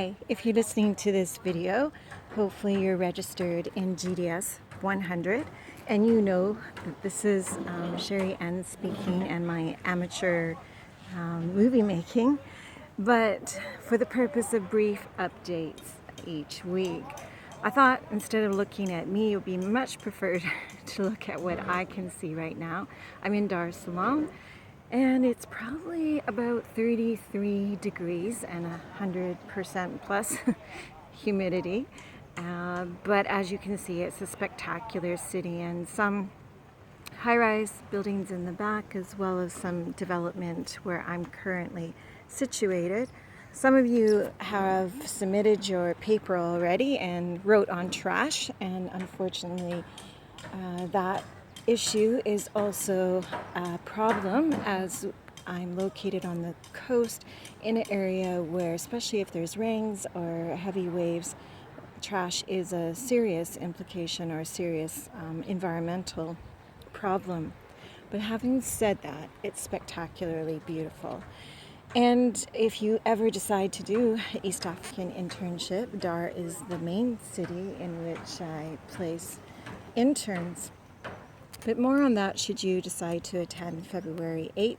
Hi, if you're listening to this video, hopefully you're registered in GDS 100 and you know that this is Sherry Ann speaking and my amateur movie making, but for the purpose of brief updates each week, I thought instead of looking at me, it would be much preferred to look at what I can see right now. I'm in Salaam. And it's probably about 33 degrees and 100% plus humidity. But as you can see, it's a spectacular city and some high-rise buildings in the back, as well as some development where I'm currently situated. Some of you have submitted your paper already and wrote on trash, and unfortunately that issue is also a problem as I'm located on the coast in an area where, especially if there's rains or heavy waves, trash is a serious implication or a serious environmental problem. But having said that, it's spectacularly beautiful. And if you ever decide to do East African internship, Dar is the main city in which I place interns. But more on that should you decide to attend February 8th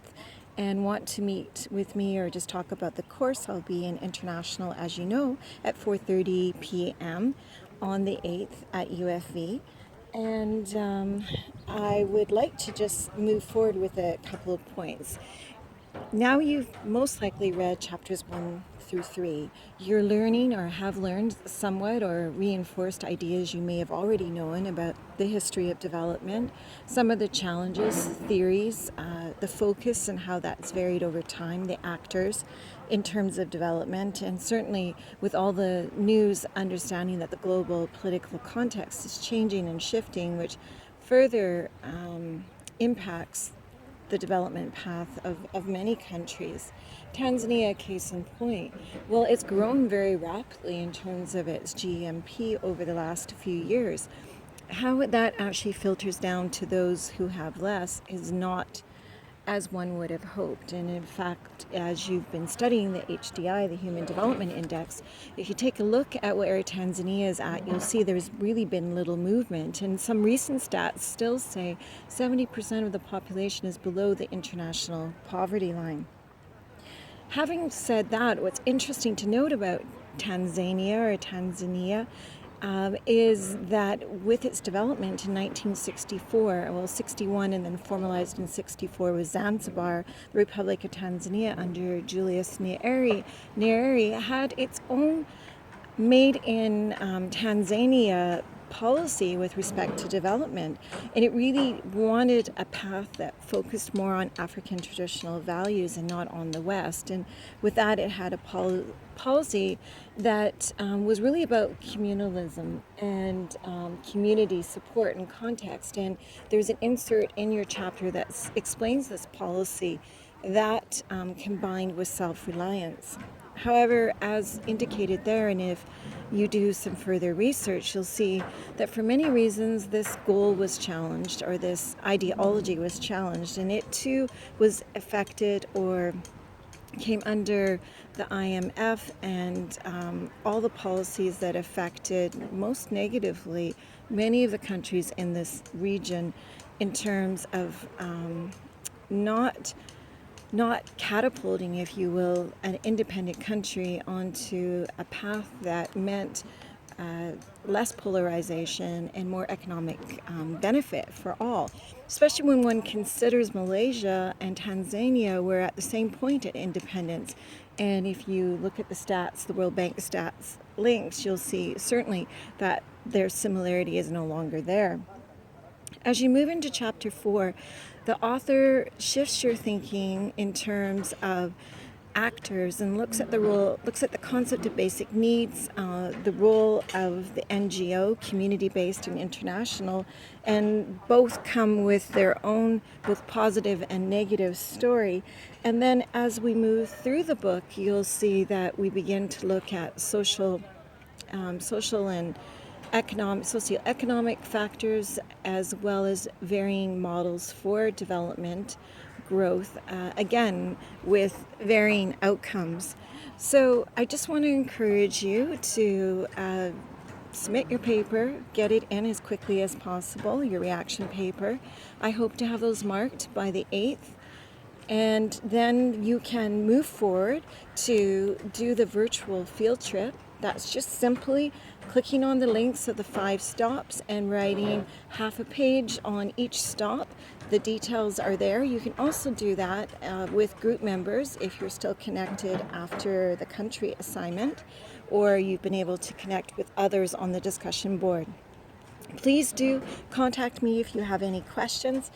and want to meet with me or just talk about the course. I'll be in International, as you know, at 4:30 p.m. on the 8th at UFV. And I would like to just move forward with a couple of points. Now you've most likely read chapters 1 through 3. You're learning or have learned somewhat or reinforced ideas you may have already known about the history of development, some of the challenges, theories, the focus and how that's varied over time, the actors in terms of development, and certainly with all the news, understanding that the global political context is changing and shifting, which further impacts the development path of many countries. Tanzania, case in point, well, it's grown very rapidly in terms of its GMP over the last few years. How that actually filters down to those who have less is not as one would have hoped. And in fact, as you've been studying the HDI, the Human Development Index, if you take a look at where Tanzania is at, you'll see there's really been little movement. And some recent stats still say 70% of the population is below the international poverty line. Having said that, what's interesting to note about Tanzania is that with its development in 1964, 61 and then formalized in 64 was Zanzibar, the Republic of Tanzania under Julius Nyerere had its own made in Tanzania policy with respect to development, and it really wanted a path that focused more on African traditional values and not on the West. And with that, it had a policy that was really about communalism and community support and context. And there's an insert in your chapter that explains this policy that combined with self-reliance. However, as indicated there, and if you do some further research, you'll see that for many reasons this goal was challenged, or this ideology was challenged, and it too was affected or came under the IMF and all the policies that affected most negatively many of the countries in this region in terms of not catapulting, if you will, an independent country onto a path that meant less polarization and more economic benefit for all, especially when one considers Malaysia and Tanzania were at the same point at independence. And if you look at the stats, the World Bank stats links, you'll see certainly that their similarity is no longer there. As you move into chapter 4, the author shifts your thinking in terms of actors and looks at the concept of basic needs, the role of the NGO, community-based and international, and both come with their own both positive and negative story. And then as we move through the book, you'll see that we begin to look at social and socioeconomic factors, as well as varying models for development, growth, again, with varying outcomes. So I just want to encourage you to submit your paper, get it in as quickly as possible, your reaction paper. I hope to have those marked by the 8th. And then you can move forward to do the virtual field trip. That's just simply clicking on the links of the 5 stops and writing half a page on each stop. The details are there. You can also do that with group members if you're still connected after the country assignment, or you've been able to connect with others on the discussion board. Please do contact me if you have any questions.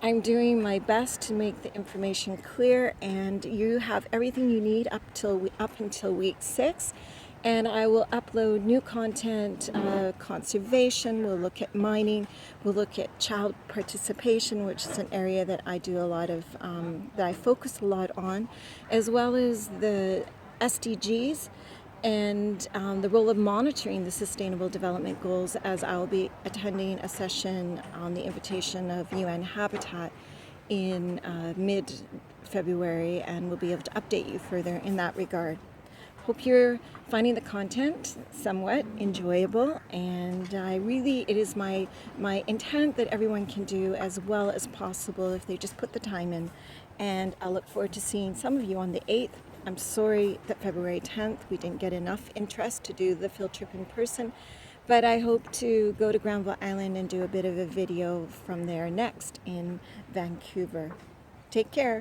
I'm doing my best to make the information clear, and you have everything you need up until week 6. And I will upload new content, conservation, we'll look at mining, we'll look at child participation, which is an area that I do a lot of, that I focus a lot on, as well as the SDGs and the role of monitoring the Sustainable Development Goals, as I'll be attending a session on the invitation of UN Habitat in mid-February, and we'll be able to update you further in that regard. Hope you're finding the content somewhat enjoyable, and it is my intent that everyone can do as well as possible if they just put the time in. And I look forward to seeing some of you on the 8th. I'm sorry that February 10th we didn't get enough interest to do the field trip in person, but I hope to go to Granville Island and do a bit of a video from there next in Vancouver. Take care.